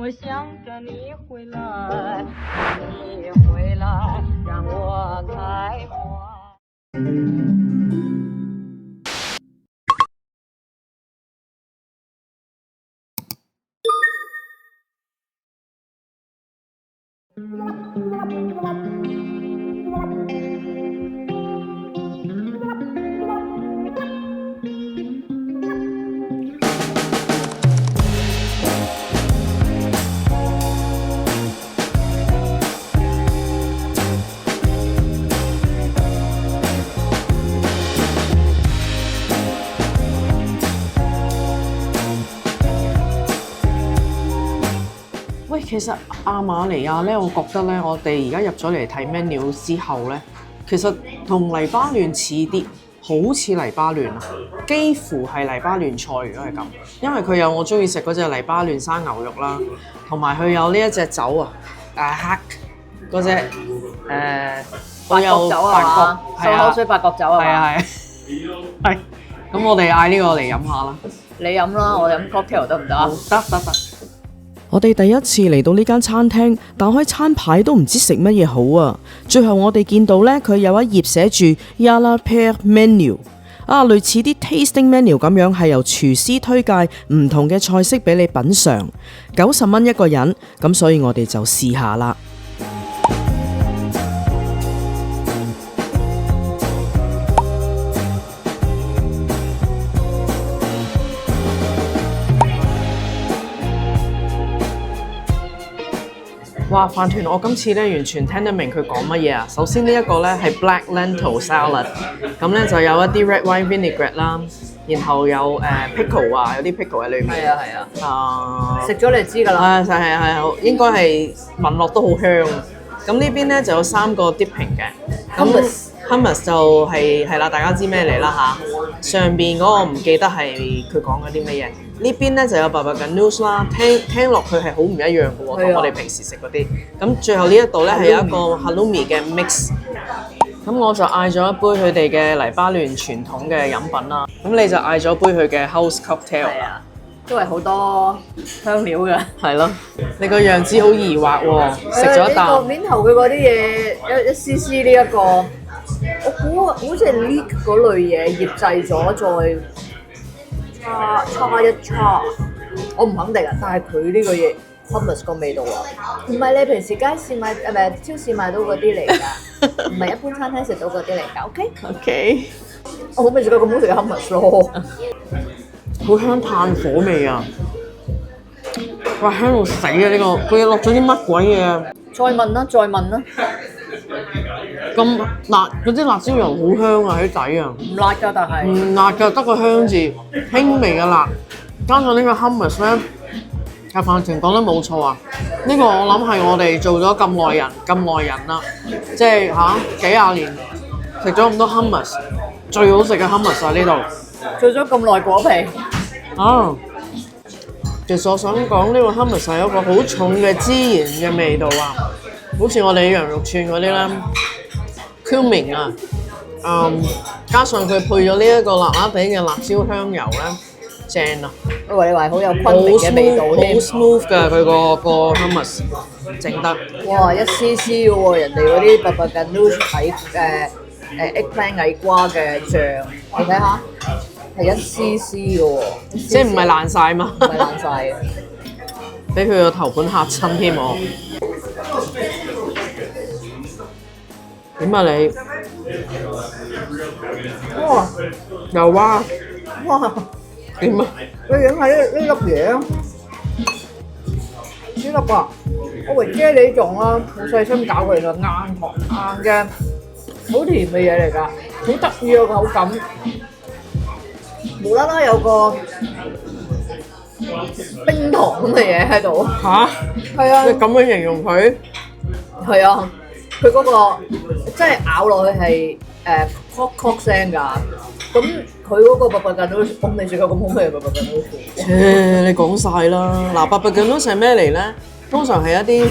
我想着你回来，你回来让我开怀。喂，其實亞馬尼亞咧，我覺得咧，我哋而家入咗嚟睇 menu 之後咧，其實同黎巴嫩似啲，好似黎巴嫩啊，幾乎係黎巴嫩菜如果係咁，因為佢有我中意食嗰隻黎巴嫩生牛肉啦，同埋佢有呢一隻酒啊，黑嗰隻八角酒啊，漱口水八角酒啊，係，咁我哋嗌呢個嚟飲下啦。你飲啦，我飲 cocktail 得唔得啊？得。我哋第一次嚟到呢間餐廳，打開餐牌都唔知食乜嘢好啊！最後我哋見到呢，佢有一頁寫住 Yalla Pair Menu 啊，類似啲 tasting menu 咁樣，係由廚師推介唔同嘅菜式俾你品嚐，90蚊一個人，咁所以我哋就試下啦。哇！飯團我今次咧完全聽得明佢講乜嘢啊！首先呢一個咧係 black lentil salad， 咁咧就有一啲 red wine vinaigrette 啦，然後有pickle 啊，有啲 pickle 喺裏面。係啊。食咗你知㗎啦。係，應該係聞落都好香。咁呢邊咧就有3個 dipping 嘅。hummus 就係啦，大家知咩嚟啦嚇？上邊嗰個唔記得係佢講嗰啲乜嘢。呢邊咧就有 baba ganoush 啦，聽落去係好唔一樣嘅喎，同我哋平時食嗰啲。咁最後呢一度咧係有一個 halloumi 嘅 mix。咁我就嗌咗一杯佢哋嘅黎巴嫩傳統嘅飲品啦。咁你就嗌咗杯佢嘅 house cocktail。係啊，都係好多香料嘅。係咯，你個樣子好疑惑喎，食咗一啖。面頭佢嗰啲嘢一絲絲呢一個，我估好似係 leek 嗰類嘢醃製咗再。叉一叉，我唔肯定啊，但係佢呢個嘢 hummus 個味道啊，唔係你平時街市買超市買到嗰啲嚟㗎，唔係一般餐廳食到嗰啲嚟㗎。OK， 我未食過咁好食嘅 hummus 咯，好香炭火味啊！哇，香到死啊！呢個佢落咗啲乜鬼嘢啊？再問啦。咁辣，嗰啲辣椒油好香啊喺底啊！唔辣㗎，但係唔辣㗎，得個香字，輕微嘅辣，加上呢個 hummus 咧，阿飯團講得冇錯啊！呢個我諗係我哋做咗咁耐人啦，即係幾廿年食咗咁多 hummus， 最好食嘅 hummus 喺呢度。做咗咁耐果皮啊！其實我想講呢個 hummus 係一個好重嘅孜然嘅味道啊，好似我哋羊肉串嗰啲咧 cumin 啊，加上佢配咗呢一個辣辣地嘅辣椒香油咧，正啊！我以為好有昆明嘅味道添，好 smooth 㗎佢個 hummus 整得。哇！一絲絲嘅喎，人哋嗰啲 baba ganoush eggplant 矮瓜嘅醬，你睇下係一絲絲嘅喎，即係唔係爛晒嘛？唔係爛晒嘅，俾佢個頭盤嚇親添我。點啊你？哇！有啊！哇！點啊？你影下呢粒嘢啊！呢粒啊，我為啫喱狀啦，好細心搞佢嚟㗎，硬糖硬嘅，好甜嘅嘢嚟㗎，好得意個口感。無啦啦有個冰糖咁嘅嘢喺度。嚇？係啊。你咁樣形容佢？係啊，佢嗰個真係咬落去係cock 聲㗎。咁佢嗰個 baba ganoush 我未食過咁好味嘅 baba ganoush。你講晒啦！嗱，baba ganoush係咩嚟咧？通常係一啲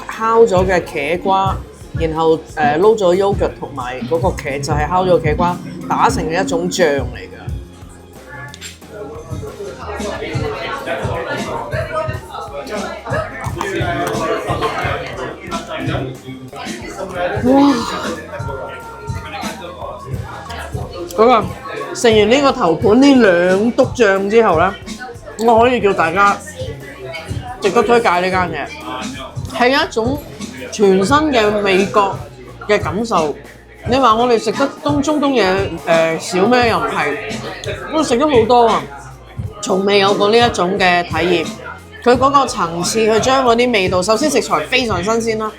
烤咗嘅茄瓜，然後撈咗 yogurt 同埋嗰個茄就係烤咗茄瓜打成嘅一種醬嚟㗎。哇！嗰個食完呢個頭盤呢兩篤醬之後咧，我可以叫大家值得推介呢間嘢，係一種全新嘅味覺嘅感受。你話我哋食得中東嘢少咩？又唔係，我食咗好多啊，從未有過呢一種嘅體驗。佢嗰個層次，佢將嗰啲味道，首先食材非常新鮮啦，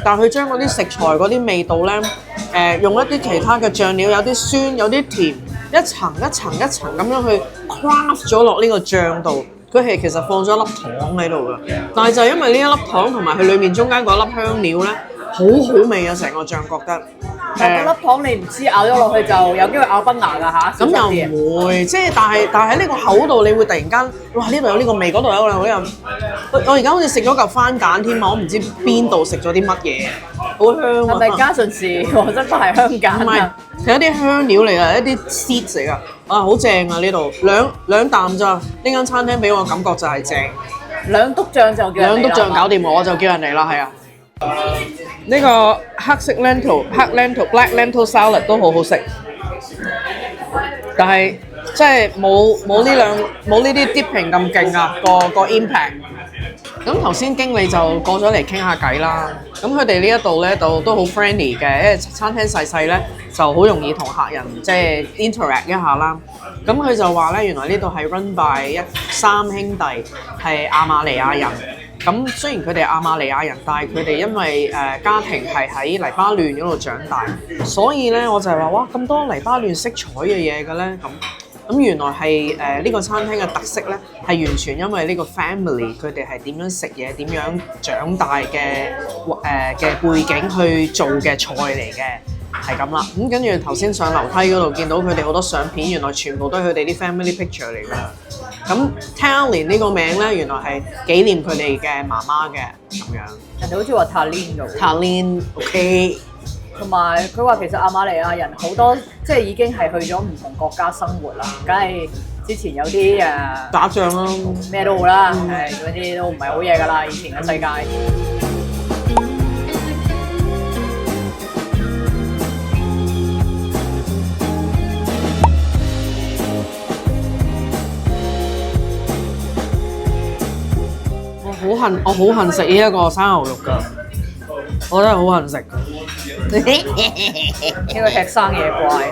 但係佢將嗰啲食材嗰啲味道咧，用一啲其他嘅醬料，有啲酸，有啲甜，一層一層一層咁樣去 craft 咗落呢個醬度。佢係其實放咗一粒糖喺度㗎，但係就係因為呢一粒糖同埋佢裡面中間嗰粒香料咧，好好味啊！成個醬覺得。嗰粒糖你唔知咬咗落去就有機會咬崩牙㗎嚇。咁又唔會，即係但係喺呢個口度，你會突然間，哇！呢度有呢個味，嗰度有嗰樣。我而家好似食咗嚿番梘添啊！我唔知邊度食咗啲乜嘢，好香啊！係咪加順時或者係香梘？唔係，係一啲香料嚟㗎，一啲 seeds 嚟㗎。啊，好正啊！呢度兩啖咋？呢間餐廳俾我感覺就係正。兩篤醬就叫人嚟啦。兩篤醬搞掂我就叫人嚟啦，係啊。呢個黑色 black lentil salad 都好好食，但係即係冇呢啲 dipping 咁勁啊個 impact。咁頭先經理就過咗嚟傾下偈啦。咁佢哋呢一度咧都好 friendly 嘅，因為餐廳細細咧就好容易同客人即係 interact 一下啦。咁佢就話咧，原來呢度係 run by 三兄弟，係亞馬尼亞人。咁雖然佢哋係亞馬尼亞人，但係佢哋因為家庭係喺黎巴嫩嗰度長大，所以咧我就係話哇咁多黎巴嫩色彩嘅嘢嘅咧咁原來係呢個餐廳嘅特色咧係完全因為呢個 family 佢哋係點樣食嘢、點樣長大嘅背景去做嘅菜嚟嘅。係咁啦，咁跟住頭先上樓梯嗰度見到佢哋好多相片，原來全部都係佢哋啲 family picture 嚟㗎。咁 Tallinn 呢個名咧，原來係紀念佢哋嘅媽媽嘅咁樣。人哋好似話 Tallinn 㗎喎。Tallinn OK。同埋佢話其實亞馬尼亞人好多即係已經係去咗唔同國家生活啦，梗係之前有啲打仗啦，咩都好啦，嗰啲都唔係好嘢㗎啦，以前嘅世界。我好恨食呢一個生牛肉㗎，我真係好恨食㗎。呢個吃生嘢怪，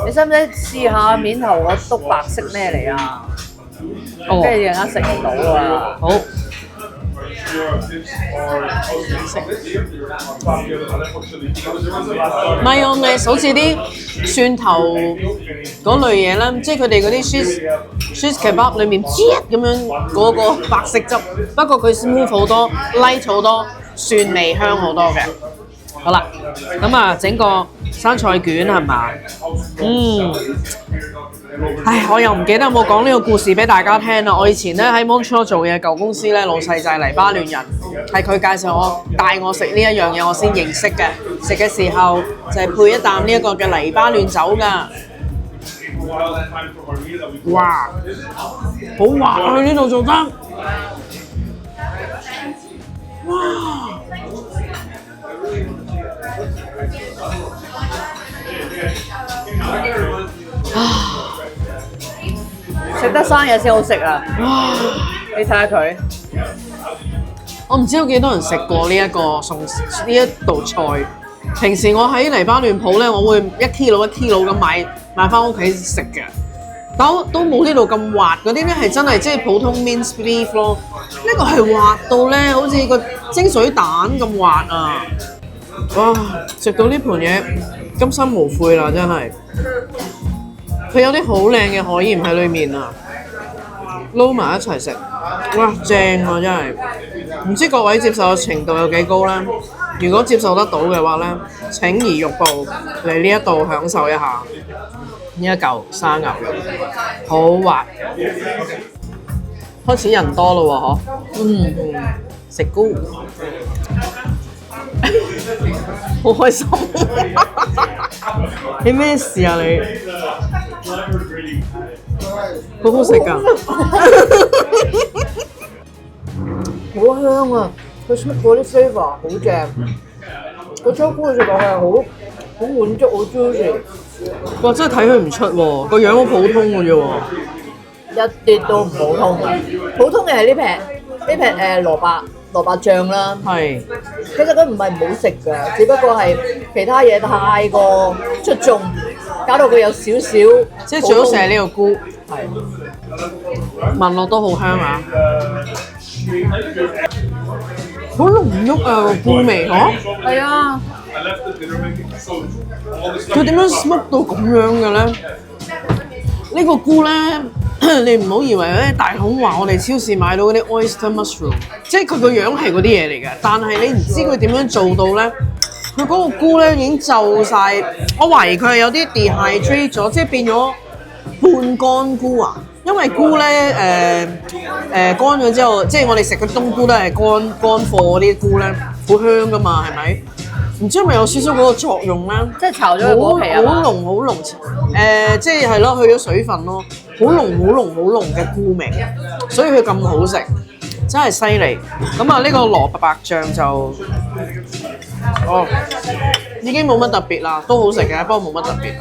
你使唔使試下面頭嗰篤白色咩嚟啊？跟住陣間食唔到啊！好。Mayonnaise 好似啲蒜頭嗰類嘢啦，即係佢哋嗰啲 shish kebab 裏面咁樣嗰個白色汁，不過佢 smooth 好多 ，light 好多，蒜味香好多嘅。好啦，咁啊整個生菜卷係嘛？唉，我又唔記得有冇講呢個故事俾大家聽啦。我以前咧喺 Montreal 做嘅舊公司咧，老細就係黎巴嫩人，係佢介紹我帶我食呢一樣嘢，我先認識嘅。食嘅時候就係配一啖呢一個嘅黎巴嫩酒㗎。哇，好滑啊！佢呢度做得，哇！食得生嘢先好食啊！哇！你睇下佢，我唔知有幾多人食過呢一個餸呢一道菜。平時我喺黎巴嫩鋪咧，我會1 kilo 1 kilo 咁買翻屋企食嘅，但都冇呢度咁滑。嗰啲咧係真係即係普通 minced beef 咯。呢個係滑到咧，好似個蒸水蛋咁滑啊！哇！食到呢盤嘢，今生無悔啦，真係。佢有啲好靚嘅海鹽喺裏面啊，撈埋一齊食，哇正啊真係！唔知各位接受嘅程度有幾高咧？如果接受得到嘅話咧，請移玉步嚟呢一度享受一下呢一嚿生牛肉，好滑。開始人多咯喎，食菇。好開心！你咩事啊你？好好食㗎，好香啊！佢 smoke 嗰啲 flavour 好正，個秋菇食落係好滿足，好 juicy，哇！真係睇佢唔出喎，個樣好普通嘅啫喎。一啲都唔普通。普通嘅係呢劈蘿蔔醬啦。係。其實佢唔係唔好食㗎，只不過係其他嘢太過出眾，搞到佢有少少。即係最好食係呢個菇，係聞落都好香啊！好濃郁啊個菇味嗬。係啊。佢點樣 smoke 到咁樣嘅咧？呢個菇咧，你唔好以為咧大孔話我哋超市買到嗰啲 oyster mushroom， 即係佢個樣係嗰啲嘢嚟嘅，但係你唔知佢點樣做到咧？佢嗰個菇咧已經皺晒，我懷疑佢係有啲 dehydrate 咗，即係變咗半乾菇啊！因為菇咧乾咗之後，即係我哋食嘅冬菇都係乾貨嗰啲菇咧，好香噶嘛，係咪？唔知係咪有少少嗰個作用咧？即係炒咗個果皮啊！好濃，即係咯，去咗水分咯，好濃嘅菇味，所以佢咁好食，真係犀利。咁啊，呢個蘿蔔白醬就已經冇乜特別啦，都好食嘅，不過冇乜特別。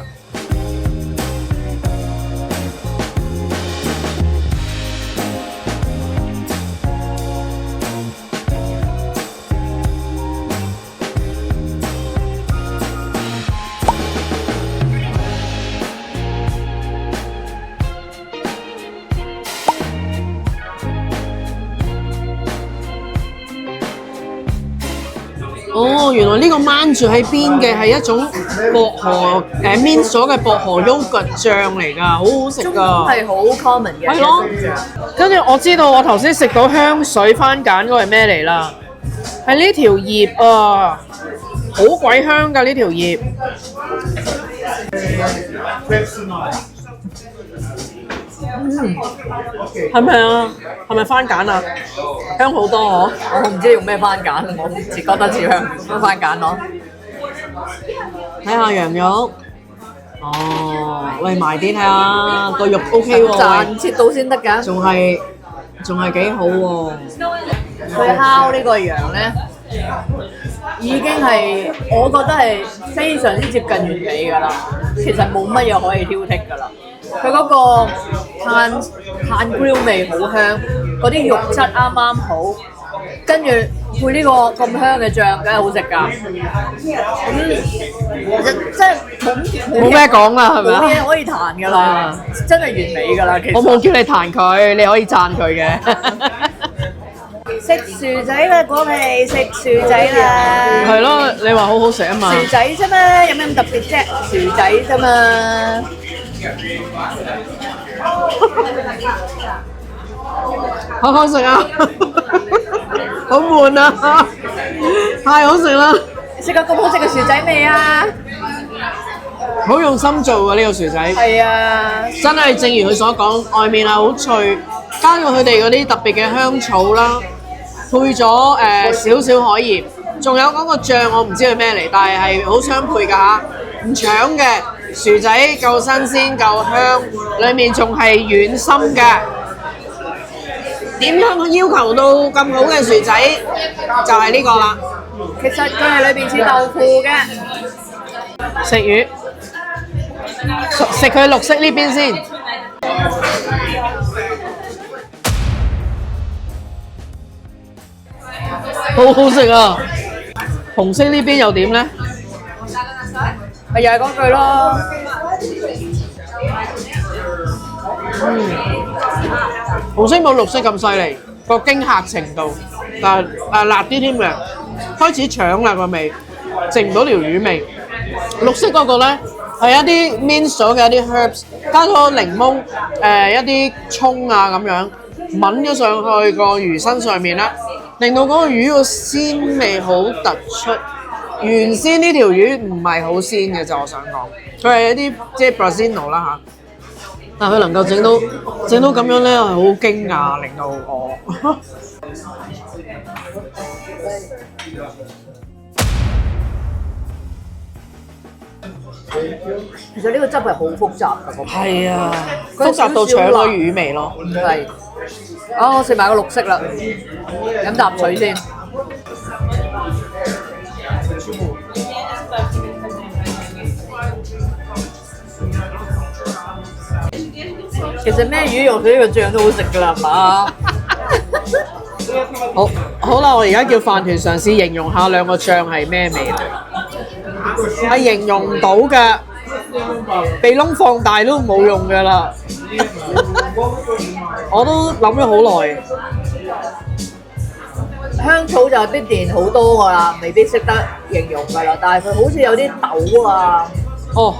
哦，原來呢個掹住喺邊嘅係一種薄荷mint咗嘅薄荷 yogurt 醬嚟㗎，好好食㗎。係好 common 嘅。係咯。跟住我知道我頭先食到香水番梘嗰個係咩嚟啦？係呢條葉啊，好鬼香㗎呢條葉。係咪啊？係咪番梘啊？香好多嗬！我唔知用咩番梘，我只覺得似香番梘咯。睇下羊肉，喂埋啲睇下個肉 OK 喎，賺切到先得㗎。仲係幾好喎。佢烤呢個羊咧，已經係我覺得係非常之接近完美㗎啦。其實冇乜嘢可以挑剔㗎啦。佢嗰個炭 grill 味好香，嗰啲肉質啱啱好，跟住配呢個咁香嘅醬，梗係好食㗎。即係冇咩講啦，係咪啊？冇嘢可以彈㗎啦，真係完美㗎啦。其實我冇叫你彈佢，你可以讚佢嘅。食薯仔啦，果皮食薯仔啦。係咯，你話好好食啊嘛。薯仔啫嘛，有咩咁特別啫？薯仔啫嘛。好好食啊！好悶啊！太好食啦！食過咁好食嘅薯仔未啊？好用心做啊！呢個薯仔係啊，真係正如佢所講，外面係好脆，加咗佢哋嗰啲特別嘅香草啦，配咗少少海鹽，仲有嗰個醬我唔知係咩嚟，但係好相配㗎嚇，唔搶嘅。薯仔夠新鮮夠香，裡面仲係軟心嘅。點樣要求到咁好嘅薯仔，就係呢個啦。其實佢係裏邊似豆腐嘅。食魚，食佢綠色呢邊先。好好食啊！紅色呢邊又點咧？咪又係嗰句咯。紅色冇綠色咁犀利，個驚嚇程度，但係辣啲添嘅，開始搶啦個味，食唔到條魚味。綠色嗰個咧係一啲 mince 咗嘅一啲 herbs， 加咗檸檬，一啲葱啊咁樣，抿咗上去個魚身上面啦，令到嗰個魚個鮮味好突出。原先呢條魚唔係好鮮嘅就我想講，佢係一啲即係 Brasino 啦嚇，但係佢能夠整到咁樣咧，係好驚訝，令到我。其實呢個汁係好複雜㗎，係啊，複雜到搶咗魚味咯。係。我食埋個綠色啦，飲啖水先。其實咩魚用佢呢個醬都好食㗎啦，係嘛？好啦，我而家叫飯團嘗試形容下兩個醬係咩味啦，係形容唔到嘅，鼻窿放大都冇用㗎啦。我都諗咗好耐。香草就啲電好多㗎啦，未必識得形容㗎啦。但係佢好似有啲豆啊，哦，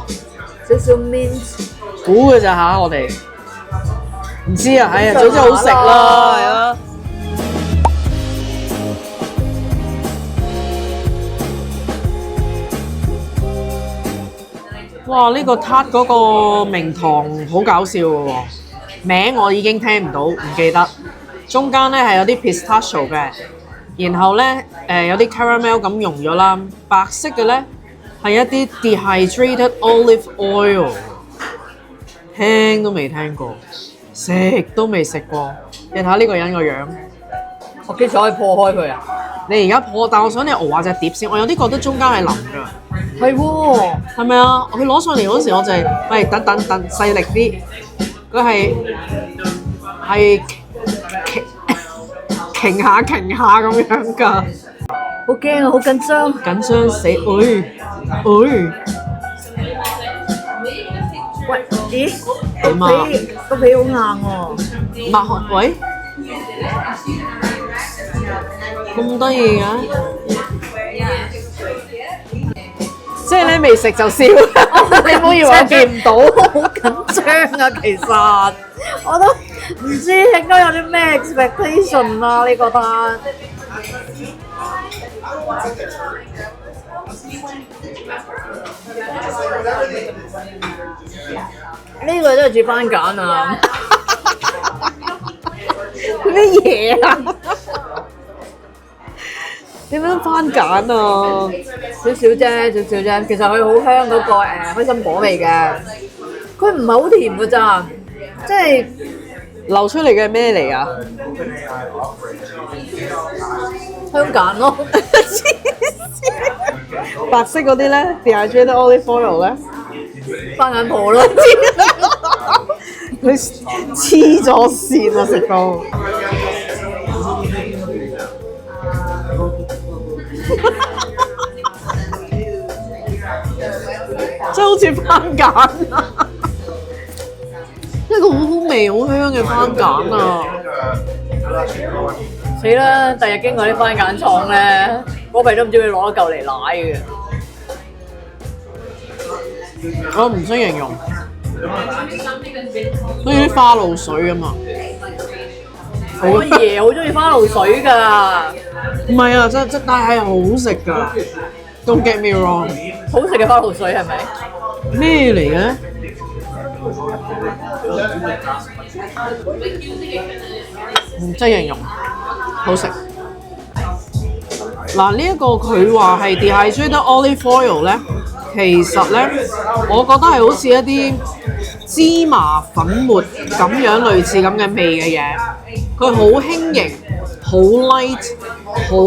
少少 mint。估嘅咋嚇，我哋唔知啊，係啊，總之好食啦，係啊。哇！呢個撻嗰個名堂好搞笑嘅喎，名我已經聽唔到，唔記得。中間咧係有啲 pistachio 嘅，然後咧有啲 caramel 咁溶咗啦。白色嘅咧係一啲 dehydrated olive oil， 聽都未聽過，食都未食過。你睇下呢個人個樣，我幾時可以破開佢啊？你而家破，但我想你熬下隻碟先。我有啲覺得中間係腍㗎。係喎，係咪啊？佢攞上嚟嗰時我就係、喂等細力啲，佢係傾下咁樣㗎，好驚啊，好緊張。緊張死！喂，咦？點啊？個皮好硬喎。擘開喂，咁得意嘅？即係你未食就笑，你唔好以為我見唔到，好緊張啊！其實我都唔知應該有啲咩 expectation 啊？你覺得？呢個真係似番梘啊！咩嘢啊？點樣番梘啊？少少啫。其實佢好香嗰個開心果味嘅，佢唔係好甜㗎咋，即係流出嚟嘅咩嚟啊？香梘咯。白色嗰啲咧 ，dehydrated olive oil 咧，番梘婆咯。佢黐咗線啊！食到。真係好似番梘啊！一個好好味、好香嘅番梘啊！死啦！第日經過啲番梘廠咧，嗰鼻都唔知佢攞一嚿嚟舐嘅。我唔識形容，好似啲花露水咁啊！我爺好中意花露水㗎，唔係啊，真但係好食㗎。Don't get me wrong，好食嘅花露水係咪？咩嚟嘅？唔識形容，好食。嗱，呢一個佢話係 dehydrated olive oil 咧，其實咧，我覺得係好似一啲芝麻粉末咁樣類似咁嘅味嘅嘢。佢好輕盈，好 light， 好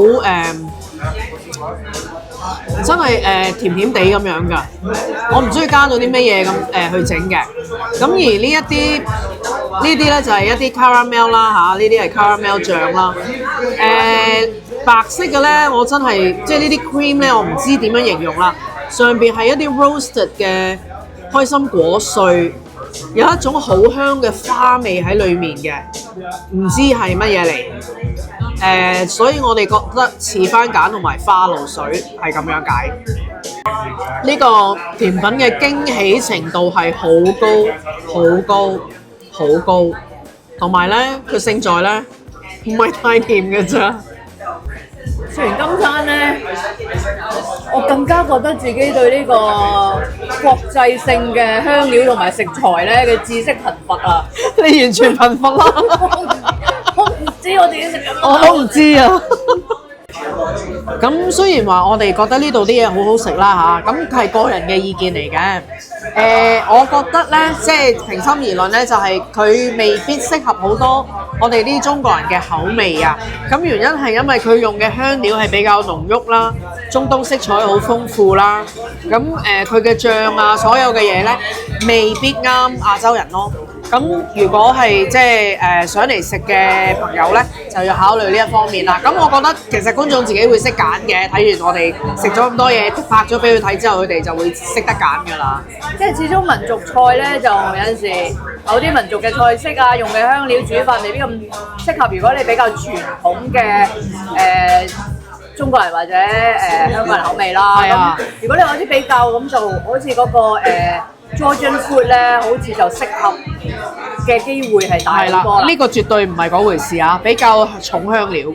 真係甜甜地咁樣㗎。我唔中意加咗啲咩嘢咁去整嘅。咁而呢啲咧就係一啲 caramel 啦嚇，呢啲係 caramel 醬啦。白色嘅咧，我真係即係呢啲 cream 咧，我唔知點樣形容啦。上邊係一啲 roasted 嘅開心果碎，有一種好香嘅花味喺裡面嘅，唔知係乜嘢嚟。所以我哋覺得似番梘同埋花露水係咁樣解。呢個甜品嘅驚喜程度係好高，同埋咧佢勝在咧唔係太甜嘅咋。食完今餐咧，我更加覺得自己對呢個國際性嘅香料同埋食材咧嘅知識貧乏啊！你完全貧乏啦！我唔知我自己食緊乜。我都唔知啊！咁雖然話我哋覺得呢度啲嘢好好食啦嚇，咁係個人嘅意見嚟嘅。我覺得咧，即係平心而論咧，就係佢未必適合好多我哋啲中國人嘅口味啊。咁原因係因為佢用嘅香料係比較濃郁啦，中東色彩好豐富啦。咁佢嘅醬啊，所有嘅嘢咧，未必啱亞洲人咯。咁如果係即係想嚟食嘅朋友咧，就要考慮呢一方面啦。咁我覺得其實觀眾自己會識揀嘅，睇完我哋食咗咁多嘢，拍咗俾佢睇之後，佢哋就會識得揀㗎啦。即係始終民族菜咧，就有陣時某啲民族嘅菜式啊，用嘅香料煮法未必咁適合。如果你比較傳統嘅中國人或者香港人口味啦，係啊。如果你有啲比較咁，就好似嗰個Georgian food 咧，好似就適合嘅機會係大好多啦。呢個絕對唔係嗰回事啊，比較重香料。